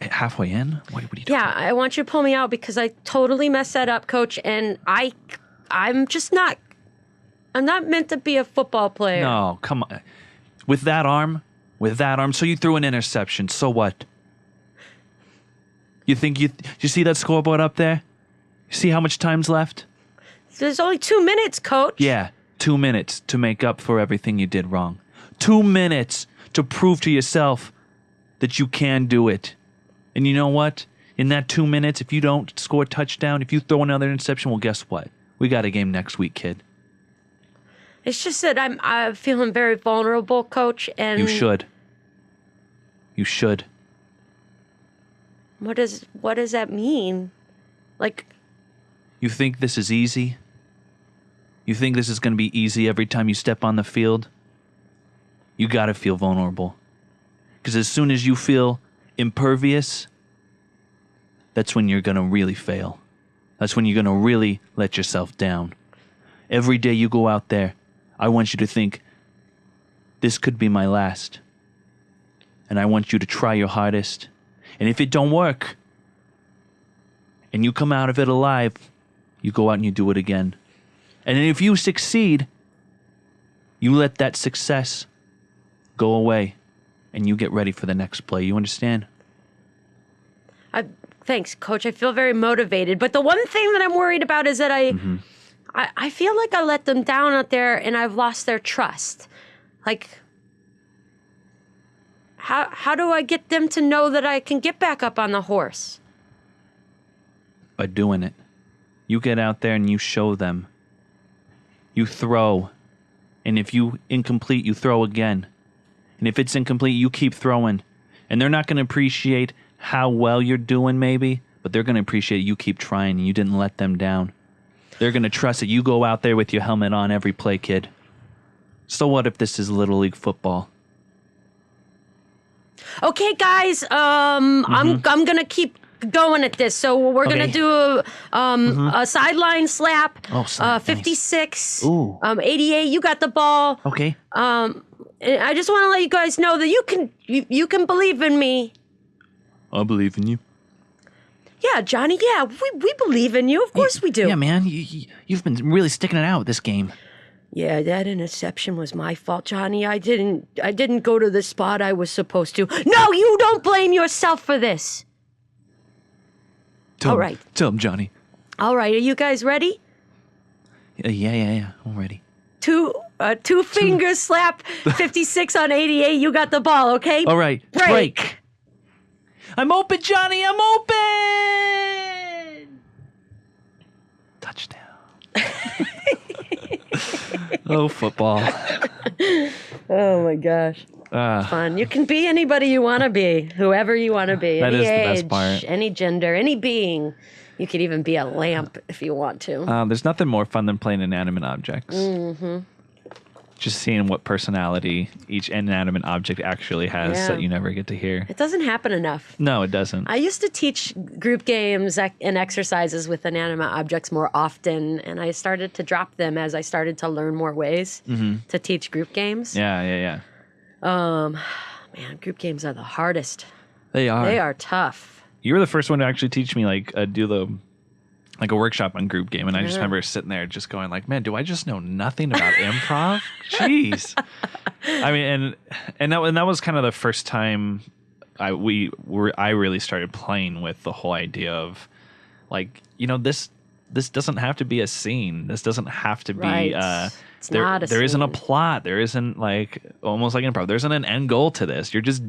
halfway in? What are you doing? Yeah, I want you to pull me out because I totally messed that up, Coach, and I'm just not. I'm not meant to be a football player. No, come on. With that arm, so you threw an interception. So what? You think you see that scoreboard up there? You see how much time's left? There's only 2 minutes, Coach. Yeah, 2 minutes to make up for everything you did wrong. 2 minutes to prove to yourself that you can do it. And you know what? In that 2 minutes, if you don't score a touchdown, if you throw another interception, well, guess what? We got a game next week, kid. It's just that I'm feeling very vulnerable, Coach, and You should. You should. What does that mean? Like, You think this is easy? You think this is going to be easy every time you step on the field? You got to feel vulnerable. Because as soon as you feel impervious, that's when you're going to really fail. That's when you're going to really let yourself down. Every day you go out there, I want you to think, this could be my last. And I want you to try your hardest. And if it don't work, and you come out of it alive, you go out and you do it again. And then if you succeed, you let that success go away, and you get ready for the next play. You understand? Thanks, Coach. I feel very motivated. But the one thing that I'm worried about is that I feel like I let them down out there and I've lost their trust. Like, how do I get them to know that I can get back up on the horse? By doing it. You get out there and you show them. You throw. And if you incomplete, you throw again. And if it's incomplete, you keep throwing. And they're not going to appreciate how well you're doing, maybe, but they're going to appreciate you keep trying and you didn't let them down. They're going to trust that you go out there with your helmet on every play, kid. So what if this is Little League football? Okay, guys, I'm gonna keep going at this. So we're gonna do a sideline slap. Oh, slap, 56. Nice. Ooh. 88. You got the ball. Okay. And I just want to let you guys know that you can believe in me. I believe in you. Yeah, Johnny. Yeah, we believe in you. Of course we do. Yeah, man. You've been really sticking it out with this game. Yeah, that interception was my fault, Johnny. I didn't go to the spot I was supposed to. No, you don't blame yourself for this. All right. Tell him, Johnny. All right, are you guys ready? Yeah. I'm ready. Two finger slap, 56 on 88. You got the ball, okay? All right. Break. I'm open, Johnny. I'm open. Touchdown. Oh, football. Oh my gosh. Fun. You can be anybody you want to be, whoever you want to be. That any is the age, best part. any gender, any being. You could even be a lamp if you want to. There's nothing more fun than playing inanimate objects. Mm-hmm. Just seeing what personality each inanimate object actually has that you never get to hear. It doesn't happen enough. No, it doesn't. I used to teach group games and exercises with inanimate objects more often, and I started to drop them as I started to learn more ways to teach group games. Yeah. Man, group games are the hardest. They are. They are tough. You were the first one to actually teach me do a workshop on group game, and I just remember sitting there just going like, man, do I just know nothing about improv? Jeez. I mean, and that was kind of the first time I really started playing with the whole idea of like, this doesn't have to be a scene. This doesn't have to be It's not a there isn't a scene. plot. There isn't like almost like improv. There isn't an end goal to this. You're just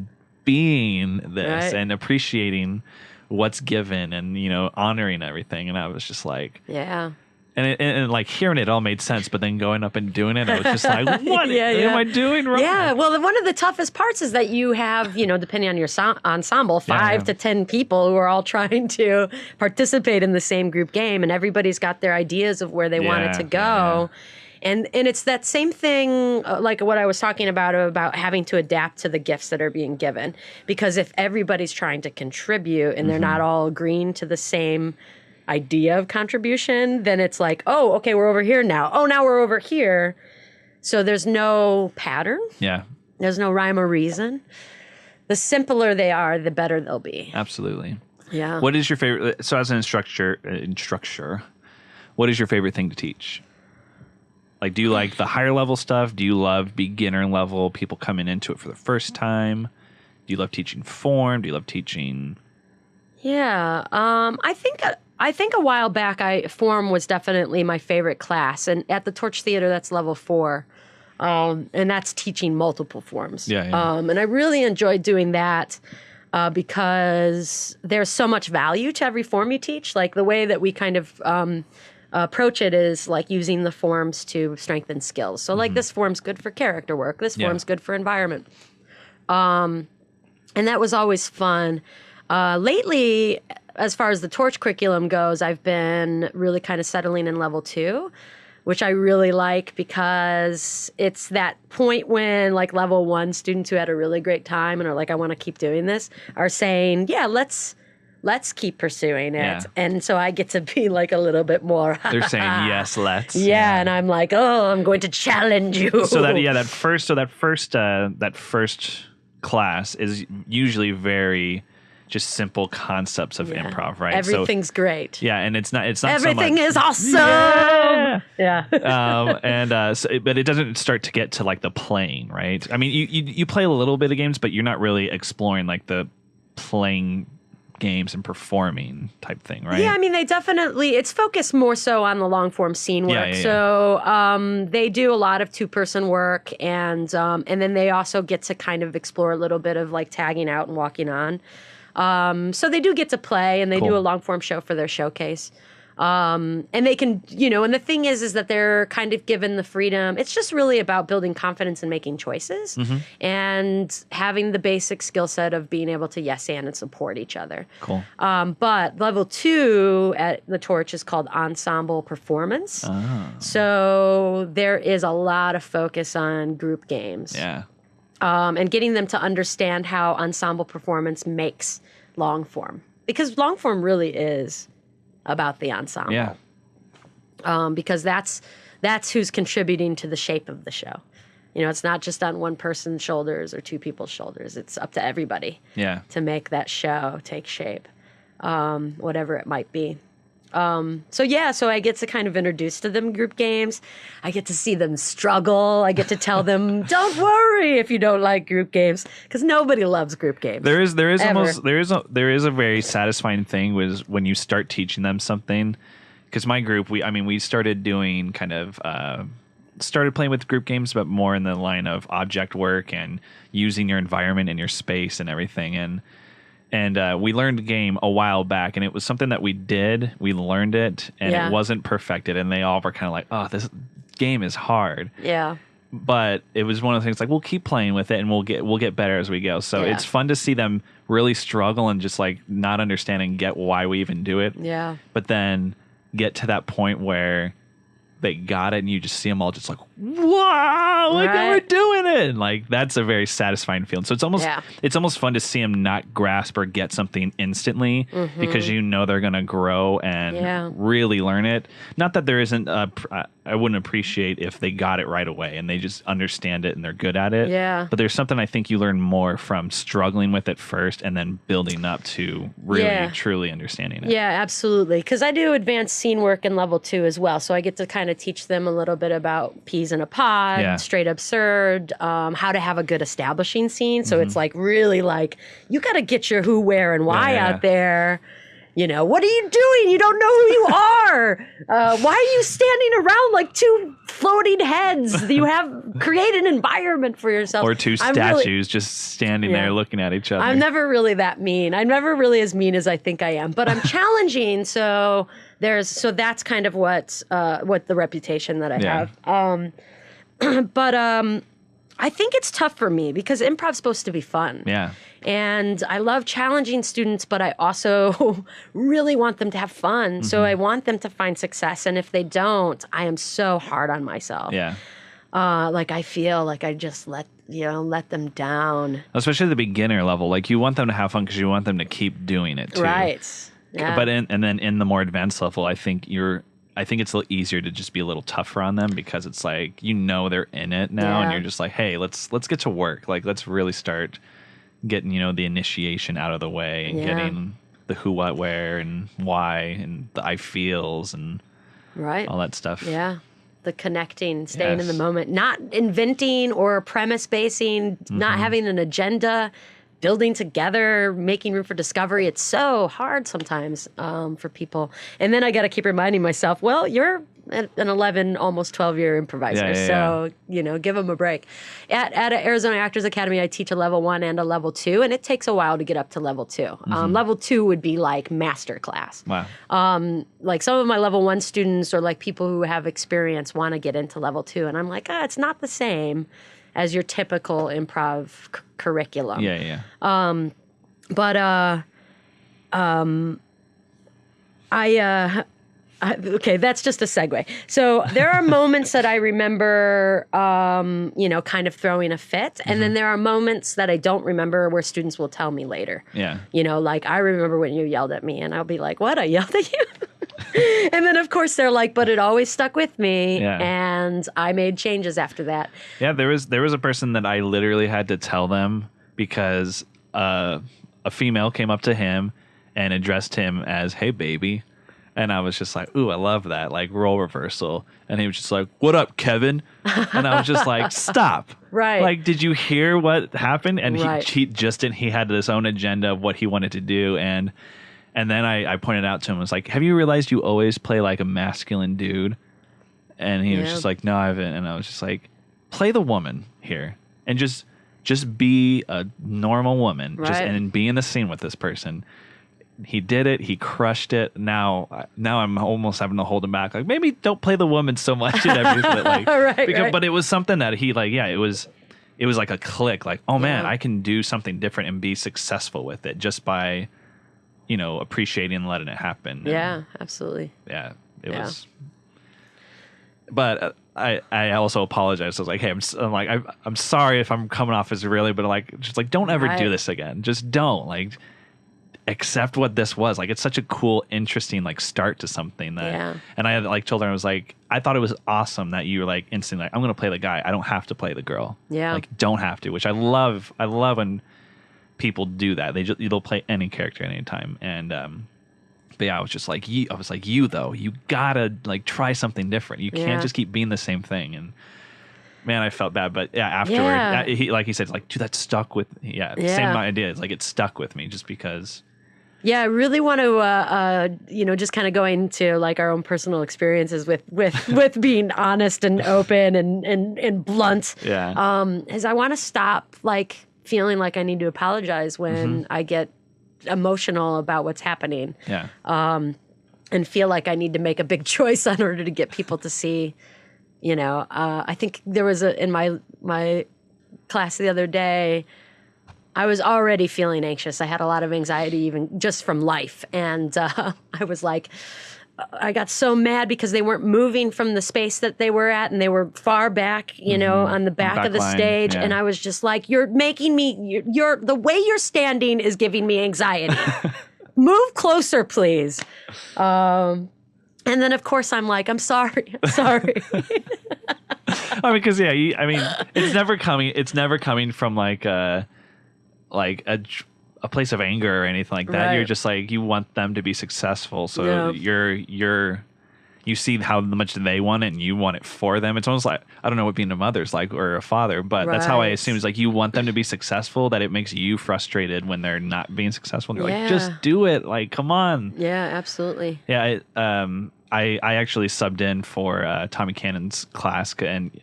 being this and appreciating what's given and honoring everything. And I was just like, Yeah. and like hearing it all made sense, but then going up and doing it, I was just like, what am I doing wrong? Yeah, well, one of the toughest parts is that you have, depending on your ensemble, 5 to 10 people who are all trying to participate in the same group game, and everybody's got their ideas of where they want it to go. And it's that same thing, like what I was talking about having to adapt to the gifts that are being given. Because if everybody's trying to contribute and they're not all agreeing to the same idea of contribution, then it's like, oh, okay, we're over here now. Oh, now we're over here. So there's no pattern. Yeah. There's no rhyme or reason. The simpler they are, the better they'll be. Absolutely. Yeah. What is your favorite? So as an instructor, what is your favorite thing to teach? Like, do you like the higher level stuff? Do you love beginner level people coming into it for the first time? Do you love teaching form? Do you love teaching? Yeah. I think a while back, form was definitely my favorite class. And at the Torch Theater, that's level 4. And that's teaching multiple forms. Yeah. And I really enjoyed doing that because there's so much value to every form you teach. Like the way that we kind of approach it is like using the forms to strengthen skills. So like this form's good for character work. This form's good for environment. And that was always fun. Lately, as far as the Torch curriculum goes, I've been really kind of settling in level 2, which I really like because it's that point when like level 1 students who had a really great time and are like, I want to keep doing this, are saying, yeah, let's keep pursuing it. Yeah. And so I get to be like a little bit more. They're saying, yes, let's. Yeah, and I'm like, oh, I'm going to challenge you. So that first class is usually very just simple concepts of improv, right? Everything's great. Yeah, and it's not Everything so much, is awesome. Yeah. but it doesn't start to get to like the playing, right? I mean, you play a little bit of games, but you're not really exploring like the playing games and performing type thing, right? Yeah, I mean, it's focused more so on the long form scene work. Yeah. So they do a lot of 2-person work, and then they also get to kind of explore a little bit of like tagging out and walking on. So they do get to play, and they do a long form show for their showcase. And they can, and the thing is that they're kind of given the freedom. It's just really about building confidence and making choices and having the basic skill set of being able to yes and support each other. Cool. But level 2 at the Torch is called ensemble performance. So there is a lot of focus on group games. Yeah. And getting them to understand how ensemble performance makes long form. Because long form really is about the ensemble. Yeah. Because that's who's contributing to the shape of the show. It's not just on one person's shoulders or 2 people's shoulders. It's up to everybody Yeah. to make that show take shape, whatever it might be. So I get to kind of introduce to them group games. I get to see them struggle. I get to tell them, don't worry if you don't like group games, because nobody loves group games. There is Ever. there is a very satisfying thing was when you start teaching them something. Because my group, we started doing kind of started playing with group games, but more in the line of object work and using your environment and your space and everything. And we learned a game a while back, and it was something that we did. We learned it, and it wasn't perfected. And they all were kind of like, "Oh, this game is hard." Yeah. But it was one of the things like we'll keep playing with it, and we'll get better as we go. So it's fun to see them really struggle and just like not understand and get why we even do it. Yeah. But then get to that point where they got it, and you just see them all just like, wow, look how we're doing it. And like, that's a very satisfying feeling. So it's almost fun to see them not grasp or get something instantly because you know they're going to grow and really learn it. Not that there isn't I wouldn't appreciate if they got it right away and they just understand it and they're good at it. Yeah. But there's something I think you learn more from struggling with it first and then building up to really, truly understanding it. Yeah, absolutely. Because I do advanced scene work in level 2 as well. So I get to kind of teach them a little bit about peas in a pod, straight absurd, how to have a good establishing scene. So it's like really like, you got to get your who, where, and why out there. You know, what are you doing? You don't know who you are. Why are you standing around like two floating heads? You have create an environment for yourself. Or two statues just standing there looking at each other. I'm never really that mean. I'm never really as mean as I think I am. But I'm challenging. So that's kind of what the reputation that I have. But I think it's tough for me because improv's supposed to be fun. Yeah. And I love challenging students, but I also really want them to have fun. So I want them to find success. And if they don't, I am so hard on myself. Yeah. Like I feel like I just let them down. Especially the beginner level. Like you want them to have fun because you want them to keep doing it too. Right. Yeah. But and then in the more advanced level, I think it's a little easier to just be a little tougher on them because it's like, they're in it now and you're just like, hey, let's get to work. Like, let's really start getting, the initiation out of the way and getting the who, what, where, and why, and the I feels and all that stuff. Yeah. The connecting, staying in the moment, not inventing or premise basing, not having an agenda, building together, making room for discovery. It's so hard sometimes for people. And then I got to keep reminding myself, well, you're an 11, almost 12-year improviser. So, give them a break. At Arizona Actors Academy, I teach a level 1 and a level 2, and it takes a while to get up to level 2. Level 2 would be like master class. Wow. Like some of my level 1 students or like people who have experience want to get into level 2. And I'm like, it's not the same as your typical improv curriculum. Yeah. Okay, that's just a segue. So there are moments that I remember, kind of throwing a fit. And then there are moments that I don't remember where students will tell me later. Yeah. Like I remember when you yelled at me and I'll be like, what? I yelled at you? And then of course they're like, but it always stuck with me. Yeah. And I made changes after that. Yeah, there was a person that I literally had to tell them because a female came up to him and addressed him as, hey, baby. And I was just like, ooh, I love that, like role reversal. And he was just like, what up, Kevin? And I was just like, stop. Right. Like, did you hear what happened? And Right. he had his own agenda of what he wanted to do. And then I pointed out to him, I was like, have you realized you always play like a masculine dude? And he was just like, no, I haven't. And I was just like, play the woman here and just be a normal woman, Right. and be in the scene with this person. He did it. He crushed it. Now I'm almost having to hold him back. Like, maybe don't play the woman so much and everything. Like, Right. But it was something that he it was like a click. Like, oh man, I can do something different and be successful with it just by, appreciating and letting it happen. Yeah, absolutely. Yeah, it was. But I also apologize. I was like, hey, I'm sorry if I'm coming off as really, but don't ever do this again. Just don't accept what this was. Like, it's such a cool, interesting start to something that. And I had told her, I was like, I thought it was awesome that you were instantly I'm going to play the guy. I don't have to play the girl. Yeah. Don't have to. Which I love. I love when people do that. They'll play any character at any time. And But yeah, I was just like, you though, you gotta like try something different. You can't just keep being the same thing. And man, I felt bad. But yeah, afterward, he, like he said, like, dude, that stuck with me. Yeah, same idea. It's like it stuck with me just because. Yeah, I really want to, just kind of go into like our own personal experiences with being honest and open and blunt. Yeah. Is I want to stop like feeling like I need to apologize when I get emotional about what's happening. Yeah. And feel like I need to make a big choice in order to get people to see. I think there was in my class the other day. I was already feeling anxious. I had a lot of anxiety even just from life. And I was like, I got so mad because they weren't moving from the space that they were at and they were far back, on the back of the stage. Yeah. And I was just like, you're making me, the way you're standing is giving me anxiety. Move closer, please. And then of course I'm like, I'm sorry. Because it's never coming from like a place of anger or anything like that. Right. You're just like, you want them to be successful. So you see how much they want it and you want it for them. It's almost like, I don't know what being a mother's like or a father, but that's how I assume. It's like you want them to be successful, that it makes you frustrated when they're not being successful. And you're like, just do it. Like, come on. Yeah, absolutely. Yeah. I actually subbed in for Tommy Cannon's class. And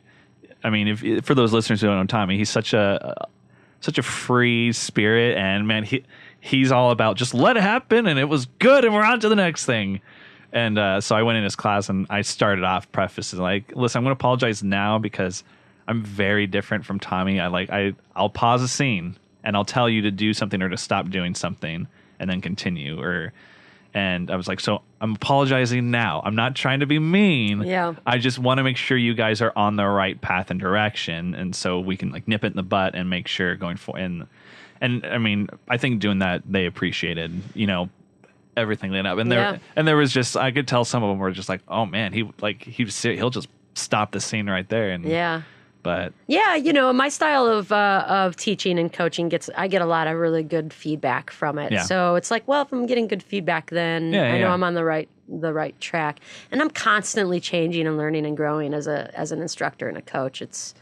I mean, for those listeners who don't know Tommy, he's such a free spirit, and man, he's all about just let it happen, and it was good, and we're on to the next thing. And so I went in his class, and I started off prefacing like, listen, I'm going to apologize now because I'm very different from Tommy. I'll pause a scene and I'll tell you to do something or to stop doing something and then continue. And I was like, so I'm apologizing now. I'm not trying to be mean. Yeah. I just want to make sure you guys are on the right path and direction. And so we can like nip it in the butt and make sure going forward. And I mean, I think doing that, they appreciated, everything lit up. And there was just, I could tell some of them were just like, oh man, he'll just stop the scene right there. And yeah. But yeah, my style of teaching and coaching I get a lot of really good feedback from it. Yeah. So it's like, well, if I'm getting good feedback, then I know I'm on the right track. And I'm constantly changing and learning and growing as an instructor and a coach. It's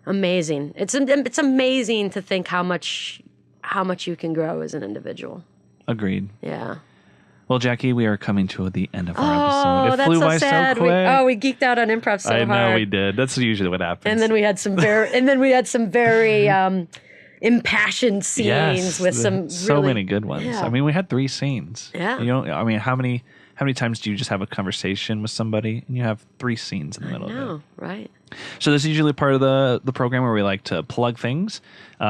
amazing. It's amazing to think how much you can grow as an individual. Agreed. Yeah. Well, Jackie, we are coming to the end of our episode. It flew by so quick. We geeked out on improv so hard. I know we did. That's usually what happens. And then we had some very impassioned scenes with some so many good ones. Yeah. I mean, we had 3 scenes. Yeah. How many times do you just have a conversation with somebody and you have 3 scenes in the middle of it? Right. So this is usually part of the program where we like to plug things.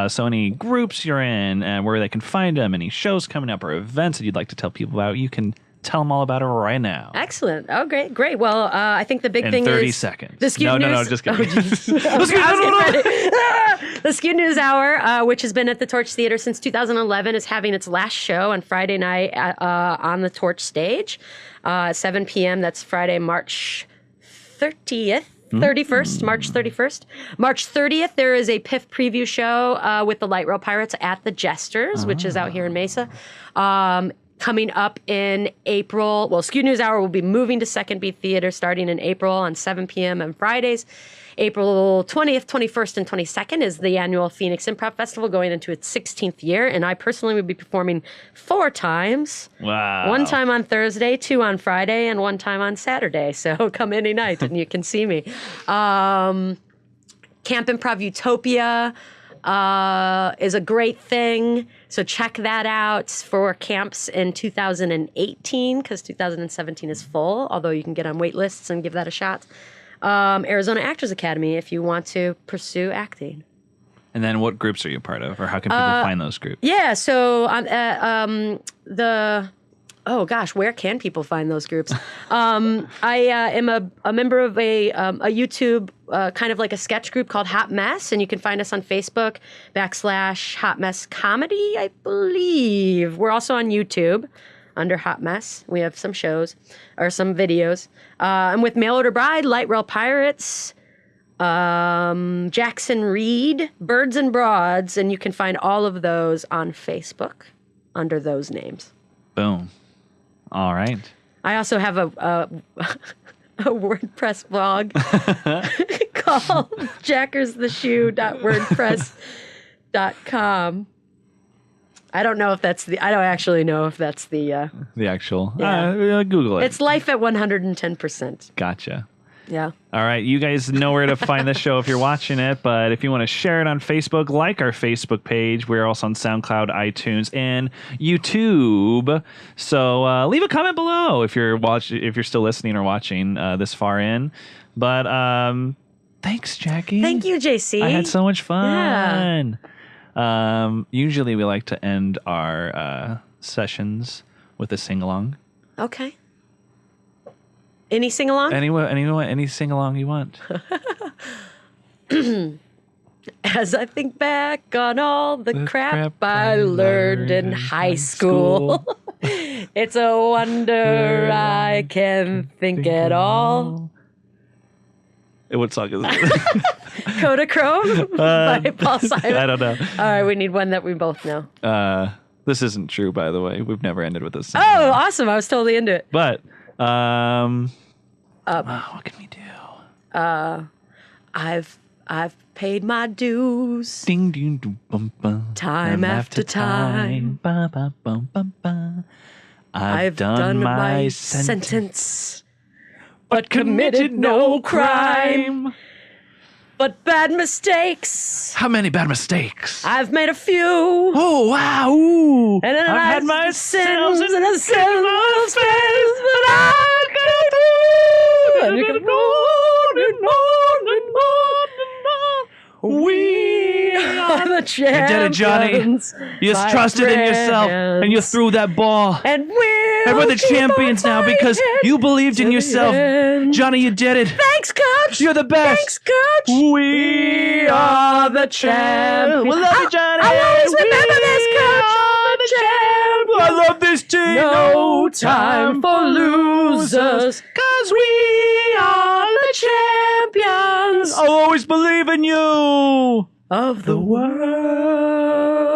So any groups you're in and where they can find them, any shows coming up or events that you'd like to tell people about, you can tell them all about it right now. Excellent. Oh, great. Well, I think the big thing is... 30 seconds. The Skewed News. No, just kidding. The Skewed News Hour, which has been at the Torch Theater since 2011, is having its last show on Friday night on the Torch stage, 7 p.m. That's Friday, March 30th. 31st, March 31st. March 30th, there is a PIF preview show with the Light Rail Pirates at the Jesters, which is out here in Mesa. Coming up in April, Skewed News Hour will be moving to Second Beat Theater starting in April on 7 p.m. on Fridays. April 20th, 21st, and 22nd is the annual Phoenix Improv Festival going into its 16th year. And I personally will be performing 4 times. Wow. 1 time on Thursday, 2 on Friday, and 1 time on Saturday. So come any night and you can see me. Camp Improv Utopia is a great thing. So check that out for camps in 2018 because 2017 is full, although you can get on wait lists and give that a shot. Arizona Actors Academy if you want to pursue acting. And then what groups are you a part of, or how can people find those groups? Yeah, so where can people find those groups? I am a member of a YouTube kind of like a sketch group called Hot Mess, and you can find us on Facebook /Hot Mess Comedy, I believe. We're also on YouTube under Hot Mess. We have some shows or some videos. I'm with Mail Order Bride, Light Rail Pirates, Jackson Reed, Birds and Broads, and you can find all of those on Facebook under those names. Boom. All right. I also have a WordPress blog called jackerstheshoe.wordpress.com. I don't actually know if that's the actual. Yeah. Google it. It's life at 110%. Gotcha. Yeah. All right. You guys know where to find the show if you're watching it, but if you want to share it on Facebook, like our Facebook page. We're also on SoundCloud, iTunes, and YouTube. So leave a comment below if you're still listening or watching this far in. But thanks, Jackie. Thank you, JC. I had so much fun. Yeah. Usually we like to end our sessions with a sing-along. Okay. Any sing-along? Any sing-along you want. As I think back on all the crap I learned in high school, it's a wonder I can think at all. What song is it? Kodachrome by Paul Simon. I don't know. All right, we need one that we both know. This isn't true, by the way. We've never ended with this song. Oh, awesome. I was totally into it. But, what can we do? I've paid my dues. Ding, ding, ding, bum, bum. Time after time. Ba, ba, bum, bum, bum. I've done my sentence, but committed no crime. But bad mistakes. How many bad mistakes? I've made a few. Oh, wow. Ooh. And then I've had my sins sins and a sin of spins, but I and you can go on. We are the champions. You did it, Johnny. You just trusted in yourself and you threw that ball. And we're the champions now because you believed in yourself. Johnny, you did it. Thanks, Coach. You're the best. Thanks, Coach. We are the champions. We love you, Johnny. I always remember this, Coach. The champions. I love this team. No time for losers, 'cause we are the champions. I'll always believe in you. Of the world.